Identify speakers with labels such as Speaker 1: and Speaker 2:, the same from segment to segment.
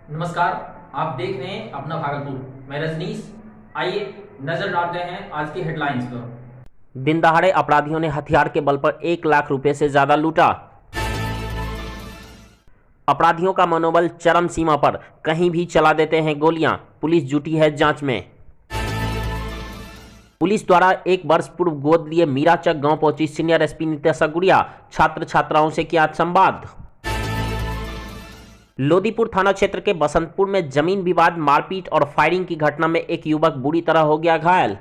Speaker 1: नमस्कार, आप देख रहे हैं अपना भागलपुर। मैं रजनीश। आइए नजर डालते हैं आज की हेडलाइंस पर।
Speaker 2: दिन दहाड़े अपराधियों ने हथियार के बल पर 1 लाख रुपए से ज्यादा लूटा। अपराधियों का मनोबल चरम सीमा पर, कहीं भी चला देते हैं गोलियां। पुलिस जुटी है जांच में। पुलिस द्वारा 1 वर्ष पूर्व गोद लिए मीराचक गांव पहुंची सीनियर एसपी नित्या गुड़िया। छात्र छात्राओं से किया संवाद। लोदीपुर थाना क्षेत्र के बसंतपुर में जमीन विवाद, मारपीट और फायरिंग की घटना में एक युवक बुरी तरह हो गया घायल।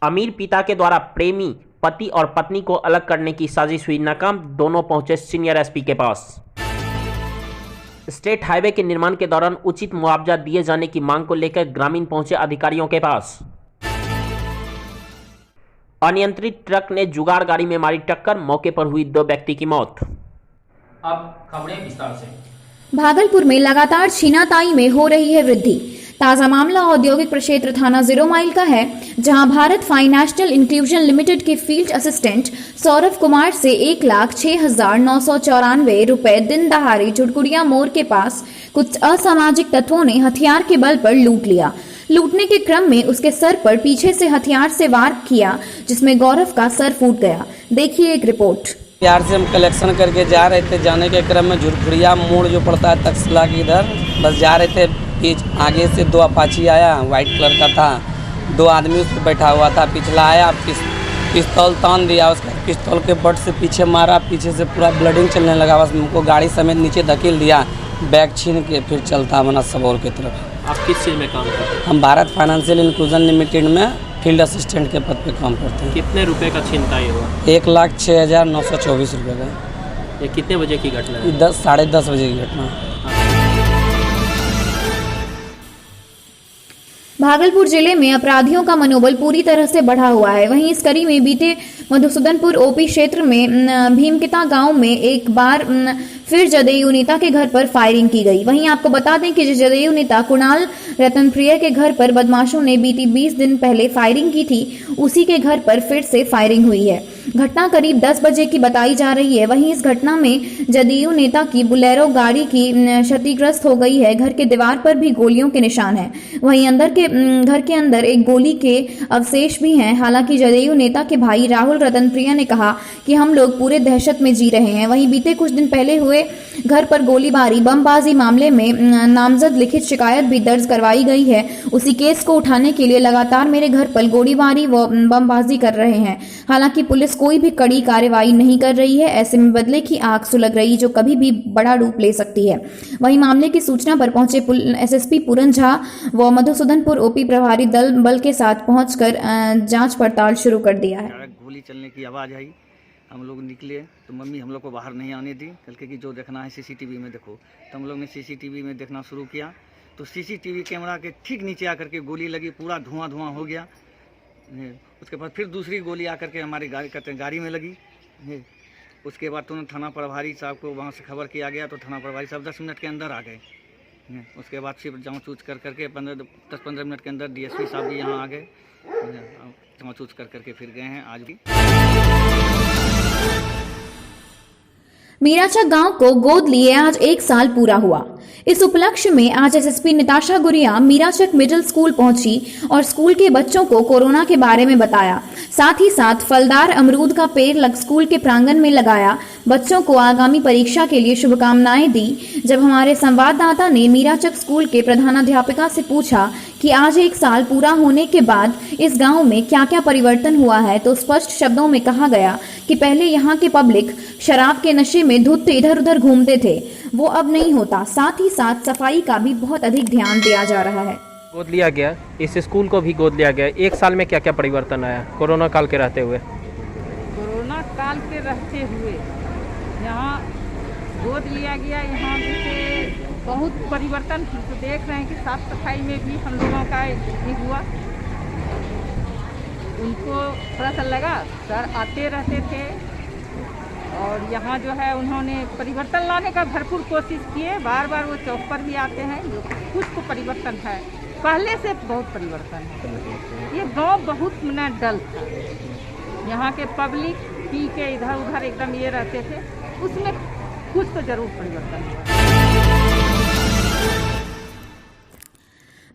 Speaker 2: अमीर पिता के द्वारा प्रेमी पति और पत्नी को अलग करने की साजिश हुई नाकाम, दोनों पहुंचे सीनियर एसपी के पास। स्टेट हाईवे के निर्माण के दौरान उचित मुआवजा दिए जाने की मांग को लेकर ग्रामीण पहुंचे अधिकारियों के पास। अनियंत्रित ट्रक ने जुगाड़ गाड़ी में मारी टक्कर, मौके पर हुई 2 व्यक्ति की मौत।
Speaker 1: अब खबरें विस्तार से।
Speaker 3: भागलपुर में लगातार छीनाताई में हो रही है वृद्धि। ताजा मामला औद्योगिक प्रक्षेत्र थाना 0 माइल का है, जहां भारत फाइनेंशियल इंक्लूजन लिमिटेड के फील्ड असिस्टेंट सौरभ कुमार से 1,06,994 रुपए दिन दहाड़े झुड़कुड़िया मोड़ के पास कुछ असामाजिक तत्वों ने हथियार के बल पर लूट लिया। लूटने के क्रम में उसके सर पर पीछे से हथियार से वार किया, जिसमें गौरव का सर फूट गया। देखिए एक रिपोर्ट।
Speaker 4: बिहार से हम कलेक्शन करके जा रहे थे, जाने के क्रम में झुरखुड़िया मोड़ जो पड़ता है तक्षशिला की इधर, बस जा रहे थे। बीच आगे से 2 अपाची आया, वाइट कलर का था, 2 आदमी उस पर बैठा हुआ था। पिछला आया, पिस्तौल तान दिया, उसका पिस्तौल के बट से पीछे मारा, पीछे से पूरा ब्लडिंग चलने लगा। बस हमको गाड़ी समेत नीचे धकेल दिया, बैग छीन के फिर चलता मना सबौर की तरफ।
Speaker 2: आप किस चीज में काम करते हैं?
Speaker 4: हम भारत फाइनेंशियल इंक्लूजन लिमिटेड में फील्ड असिस्टेंट के पद पे काम करते हैं।
Speaker 2: कितने रुपए का छीनताई हुआ?
Speaker 4: 1,06,924 रुपये का।
Speaker 2: ये कितने बजे की घटना है?
Speaker 4: 10 साढ़े 10 बजे की घटना।
Speaker 3: भागलपुर जिले में अपराधियों का मनोबल पूरी तरह से बढ़ा हुआ है। वहीं इस कड़ी में बीते मधुसूदनपुर ओपी क्षेत्र में भीमकिता गांव में एक बार फिर जदयू नेता के घर पर फायरिंग की गई। वहीं आपको बता दें कि जदयू नेता कुणाल रतनप्रिय के घर पर बदमाशों ने बीती 20 दिन पहले फायरिंग की थी, उसी के घर पर फिर से फायरिंग हुई है। घटना करीब 10 बजे की बताई जा रही है। वहीं इस घटना में जदयू नेता की बुलेरो गाड़ी की क्षतिग्रस्त हो गई है। घर के दीवार पर भी गोलियों के निशान हैं। वहीं घर के अंदर एक गोली के अवशेष भी हैं। हालांकि जदयू नेता के भाई राहुल रतनप्रिय ने कहा कि हम लोग पूरे दहशत में जी रहे हैं। वहीं बीते कुछ दिन पहले हुए घर पर गोलीबारी बमबाजी मामले में नामजद लिखित शिकायत भी दर्ज करवाई गई है। उसी केस को उठाने के लिए लगातार मेरे घर पर गोलीबारी व बमबाजी कर रहे हैं। हालांकि पुलिस कोई भी कड़ी कार्रवाई नहीं कर रही है। ऐसे में बदले की आग सुलग रही, जो कभी भी बड़ा रूप ले सकती है। वहीं मामले की सूचना पर पहुंचे एसएसपी पूरन झा व मधुसूदनपुर ओपी प्रभारी दल बल के साथ पहुंचकर जांच पड़ताल शुरू कर दिया है।
Speaker 5: गोली चलने की आवाज़ आई, हम लोग निकले तो मम्मी हम लोग को बाहर नहीं आने दी। कल के कि जो देखना है सीसीटीवी में देखो, तो हम लोग ने सीसीटीवी में देखना शुरू किया तो सीसीटीवी कैमरा के ठीक नीचे आकर के गोली लगी, पूरा धुआं धुआं हो गया। उसके बाद फिर दूसरी गोली आकर के हमारी गाड़ी में लगी। उसके बाद तुरंत थाना प्रभारी साहब को वहाँ से खबर किया गया, तो थाना प्रभारी साहब 10 मिनट के अंदर आ गए। उसके बाद फिर जाँच ऊँच करके 10-15 मिनट के अंदर डीएसपी साहब भी यहाँ आ गए, जाँच ऊँच करके फिर गए हैं। आज भी
Speaker 3: मीराचक गांव को गोद लिए आज 1 साल पूरा हुआ। इस उपलक्ष्य में आज एसएसपी नित्या गुड़िया मीराचक मिडिल स्कूल पहुंची और स्कूल के बच्चों को कोरोना के बारे में बताया। साथ ही साथ फलदार अमरूद का पेड़ स्कूल के प्रांगण में लगाया। बच्चों को आगामी परीक्षा के लिए शुभकामनाएं दी। जब हमारे संवाददाता ने मीराचक स्कूल के प्रधानाध्यापिका से पूछा कि आज 1 साल पूरा होने के बाद इस गांव में क्या क्या परिवर्तन हुआ है, तो स्पष्ट शब्दों में कहा गया कि पहले यहाँ के पब्लिक शराब के नशे में धुत इधर उधर घूमते थे, वो अब नहीं होता। साथ ही साथ सफाई का भी बहुत अधिक ध्यान दिया जा रहा है।
Speaker 2: गोद लिया गया, इस स्कूल को भी गोद लिया गया। 1 साल में क्या क्या परिवर्तन आया कोरोना काल के रहते हुए?
Speaker 6: कोरोना काल के रहते हुए यहाँ गोद लिया गया। यहाँ जैसे बहुत परिवर्तन तो देख रहे हैं कि साफ सफाई में भी हम लोगों का ये हुआ। उनको थोड़ा सा लगा, सर आते रहते थे और यहाँ जो है उन्होंने परिवर्तन लाने का भरपूर कोशिश किए। बार बार वो चौक पर भी आते हैं, जो कुछ तो परिवर्तन है, पहले से बहुत परिवर्तन है। ये गांव बहुत ना डल था, यहाँ के पब्लिक पी के इधर उधर एकदम ये रहते थे, उसमें कुछ तो जरूर परिवर्तन हुआ।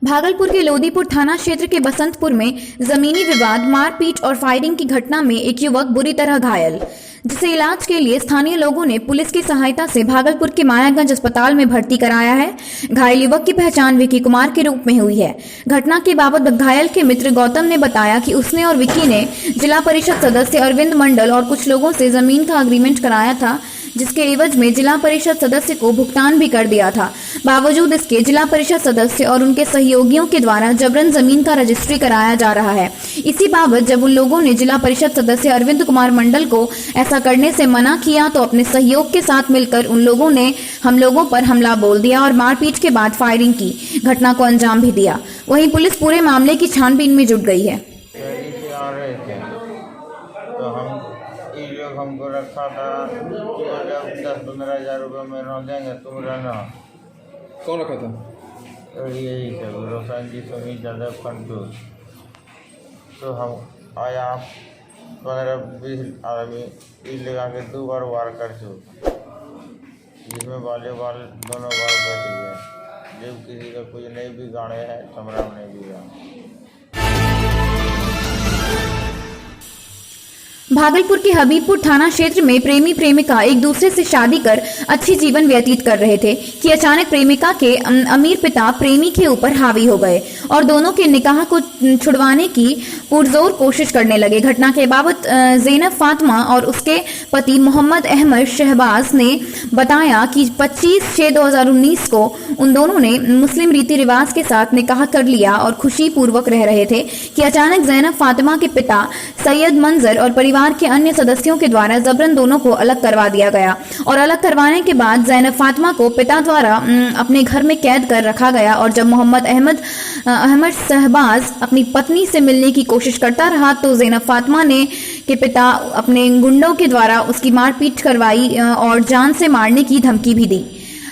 Speaker 3: भागलपुर के लोदीपुर थाना क्षेत्र के बसंतपुर में जमीनी विवाद, मारपीट और फायरिंग की घटना में एक युवक बुरी तरह घायल, जिसे इलाज के लिए स्थानीय लोगों ने पुलिस की सहायता से भागलपुर के मायागंज अस्पताल में भर्ती कराया है। घायल युवक की पहचान विकी कुमार के रूप में हुई है। घटना के बाबत घायल के मित्र गौतम ने बताया कि उसने और विकी ने जिला परिषद सदस्य अरविंद मंडल और कुछ लोगों से जमीन का अग्रीमेंट कराया था, जिसके एवज में जिला परिषद सदस्य को भुगतान भी कर दिया था। बावजूद इसके जिला परिषद सदस्य और उनके सहयोगियों के द्वारा जबरन जमीन का रजिस्ट्री कराया जा रहा है। इसी बाबत जब उन लोगों ने जिला परिषद सदस्य अरविंद कुमार मंडल को ऐसा करने से मना किया तो अपने सहयोग के साथ मिलकर उन लोगों ने हम लोगों पर हमला बोल दिया और मारपीट के बाद फायरिंग की घटना को अंजाम भी दिया। वहीं पुलिस पूरे मामले की छानबीन में जुट गई है।
Speaker 7: हमको रखा था कि जब 10-15 हज़ार रुपये महीना देंगे तुम रहना।
Speaker 8: कौन रखा था?
Speaker 7: तो यही सब रोशन जी, सुनील यादव, फंटू। तो हम आया 15-20 आदमी तीर लगा के 2 बार वार कर चुके, जिसमें दोनों बार बच गए। जब किसी का कुछ नहीं बिगाड़े है, समराम नहीं बिगाड़ा।
Speaker 3: भागलपुर के हबीबपुर थाना क्षेत्र में प्रेमी प्रेमिका एक दूसरे से शादी कर अच्छी जीवन व्यतीत कर रहे थे कि अचानक प्रेमिका के अमीर पिता प्रेमी के ऊपर हावी हो गए और दोनों के निकाह को छुड़वाने की पुरजोर कोशिश करने लगे। घटना के बाबत ज़ैनब फातिमा और उसके पति मोहम्मद अहमद शहबाज ने बताया कि 25/6/2019 को उन दोनों ने मुस्लिम रीति रिवाज के साथ निकाह कर लिया और खुशी पूर्वक रह रहे थे कि अचानक ज़ैनब फातिमा के पिता सैयद मंजर और परिवार के अन्य सदस्यों के द्वारा जबरन दोनों को अलग करवा दिया गया और अलग करवाने के बाद ज़ैनब फातिमा को पिता द्वारा अपने घर में कैद कर रखा गया। और जब मोहम्मद अहमद शहबाज अपनी पत्नी से मिलने की कोशिश करता रहा तो ज़ैनब फातिमा ने के पिता अपने गुंडों के द्वारा उसकी मारपीट करवाई और जान से मारने की धमकी भी दी।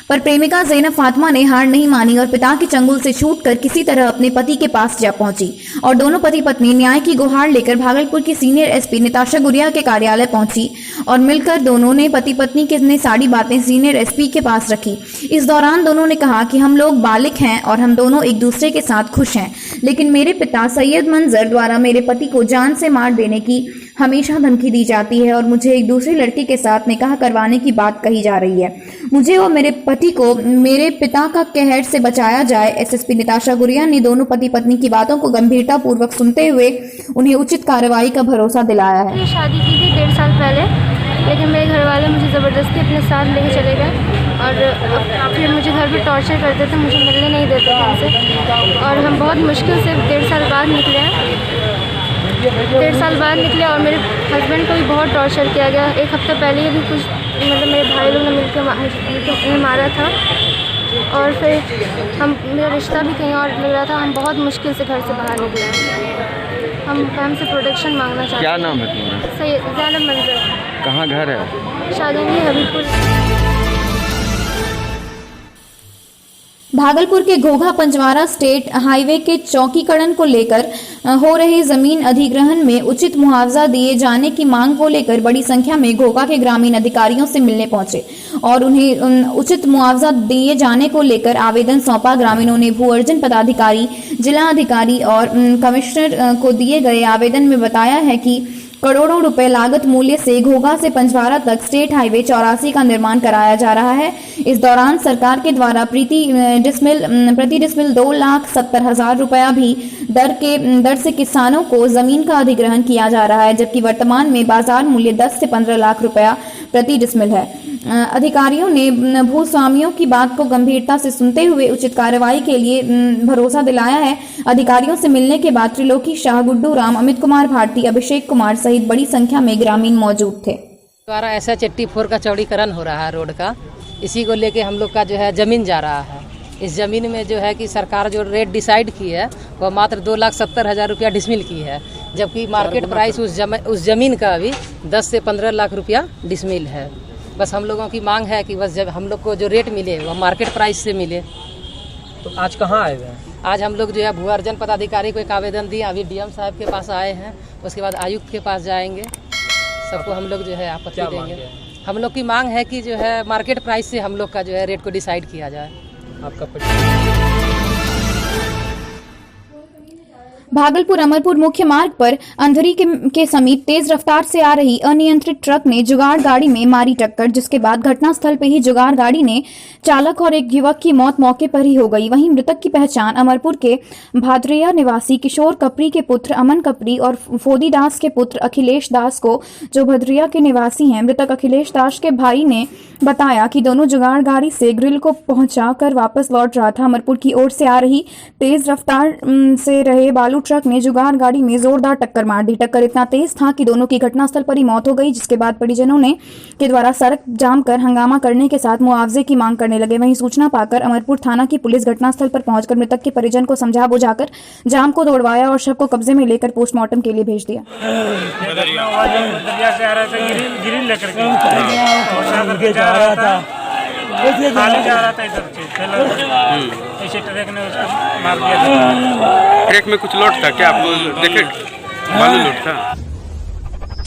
Speaker 3: पर प्रेमिका ज़ैनब फातिमा ने हार नहीं मानी और पिता के चंगुल से छूटकर किसी तरह अपने पति के पास जा पहुंची और दोनों पति पत्नी न्याय की गुहार लेकर भागलपुर की सीनियर एसपी निताशा गुड़िया के कार्यालय पहुंची और मिलकर दोनों ने पति पत्नी की अपनी सारी बातें सीनियर एसपी के पास रखी। इस दौरान दोनों ने कहा कि हम लोग बालिग हैं और हम दोनों एक दूसरे के साथ खुश हैं, लेकिन मेरे पिता सैयद मंजर द्वारा मेरे पति को जान से मार देने की हमेशा धमकी दी जाती है और मुझे एक दूसरे लड़के के साथ निकाह करवाने की बात कही जा रही है। मुझे और मेरे पति को मेरे पिता का कहर से बचाया जाए। एसएसपी निताशा गुड़िया ने दोनों पति पत्नी की बातों को गंभीरता पूर्वक सुनते हुए उन्हें उचित कार्रवाई का भरोसा दिलाया है।
Speaker 9: शादी की थी 1.5 साल पहले, लेकिन मेरे घर वाले मुझे ज़बरदस्ती अपने साथ लेके चले गए और फिर मुझे घर पे टॉर्चर करते थे, मुझे मिलने नहीं देते थे उनसे। और हम बहुत मुश्किल से 1.5 साल बाद निकले और मेरे हस्बैंड को भी बहुत टॉर्चर किया गया। 1 हफ्ते पहले ही भी कुछ मेरे भाई लोग ने मिलकर मुझे मारा था और फिर मेरा रिश्ता भी कहीं और मिल रहा था। हम बहुत मुश्किल से घर से बाहर निकले। हम से प्रोटेक्शन मांगना चाहते हैं।
Speaker 8: क्या नाम है तुम्हारा?
Speaker 9: ज़ैनब मंजर।
Speaker 8: कहाँ घर है?
Speaker 9: शादंगी, हबीबपुर।
Speaker 3: भागलपुर के घोघा पंजवारा स्टेट हाईवे के चौकीकरण को लेकर हो रहे जमीन अधिग्रहण में उचित मुआवजा दिए जाने की मांग को लेकर बड़ी संख्या में घोघा के ग्रामीण अधिकारियों से मिलने पहुंचे और उन्हें उचित मुआवजा दिए जाने को लेकर आवेदन सौंपा। ग्रामीणों ने भू अर्जन पदाधिकारी, जिला अधिकारी और कमिश्नर को दिए गए आवेदन में बताया है कि करोड़ों रुपए लागत मूल्य से घोघा से पंजवारा तक स्टेट हाईवे 84 का निर्माण कराया जा रहा है। इस दौरान सरकार के द्वारा प्रति डिसमिल 2,70,000 रुपया भी दर से किसानों को जमीन का अधिग्रहण किया जा रहा है, जबकि वर्तमान में बाजार मूल्य 10 से 15 लाख रुपया प्रति डिसमिल है। अधिकारियों ने भूस्वामियों की बात को गंभीरता से सुनते हुए उचित कार्रवाई के लिए भरोसा दिलाया है। अधिकारियों से मिलने के बाद त्रिलोकी शाह, गुड्डू राम, अमित कुमार भारती, अभिषेक कुमार सहित बड़ी संख्या में ग्रामीण मौजूद थे।
Speaker 10: द्वारा ऐसा 84 का चौड़ीकरण हो रहा है रोड का, इसी को लेके हम लोग का जो है जमीन जा रहा है। इस ज़मीन में जो है कि सरकार जो रेट डिसाइड की है वह मात्र 2,70,000 रुपया डिसमिल की है, जबकि मार्केट प्राइस उस ज़मीन का अभी 10 से 15 लाख रुपया डिसमिल है। बस हम लोगों की मांग है कि बस जब हम लोग को जो रेट मिले वह मार्केट प्राइस से मिले।
Speaker 1: तो आज कहाँ आए हुए हैं?
Speaker 10: आज हम लोग जो है भू अर्जन पदाधिकारी को एक आवेदन दिया, अभी डीएम साहब के पास आए हैं, उसके बाद आयुक्त के पास जाएंगे। सबको हम लोग जो है आपत्ति देंगे। हम लोग की मांग है कि जो है मार्केट प्राइस से हम लोग का जो है रेट को डिसाइड किया जाए।
Speaker 1: आपका
Speaker 3: भागलपुर अमरपुर मुख्य मार्ग पर अंधेरी के समीप तेज रफ्तार से आ रही अनियंत्रित ट्रक ने जुगाड़ गाड़ी में मारी टक्कर, जिसके बाद घटनास्थल पर ही जुगाड़ गाड़ी ने चालक और एक युवक की मौत मौके पर ही हो गई। वहीं मृतक की पहचान अमरपुर के भादरिया निवासी किशोर कपरी के पुत्र अमन कपरी और फोदी दास के पुत्र अखिलेश दास को, जो भदरिया के निवासी हैं। मृतक अखिलेश दास के भाई ने बताया कि दोनों जुगाड़ गाड़ी से ग्रिल को पहुंचा कर वापस लौट रहा था। अमरपुर की ओर से आ रही तेज रफ्तार से रहे बालू ट्रक ने जुगाड़ गाड़ी में जोरदार टक्कर मार दी। टक्कर इतना तेज था कि दोनों की घटनास्थल पर ही मौत हो गई, जिसके बाद परिजनों के द्वारा सड़क जाम कर हंगामा करने के साथ मुआवजे की मांग करने लगे। वहीं सूचना पाकर अमरपुर थाना की पुलिस घटनास्थल पर पहुंचकर मृतक के परिजन को समझा बुझाकर जाम को तोड़वाया और शव को कब्जे में लेकर पोस्टमार्टम के लिए भेज दिया।
Speaker 8: ट्रक में कुछ लोड था क्या, आप देखे? बालू लोड था।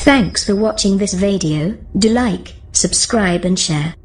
Speaker 11: Thanks for watching this video. Do like, subscribe and share.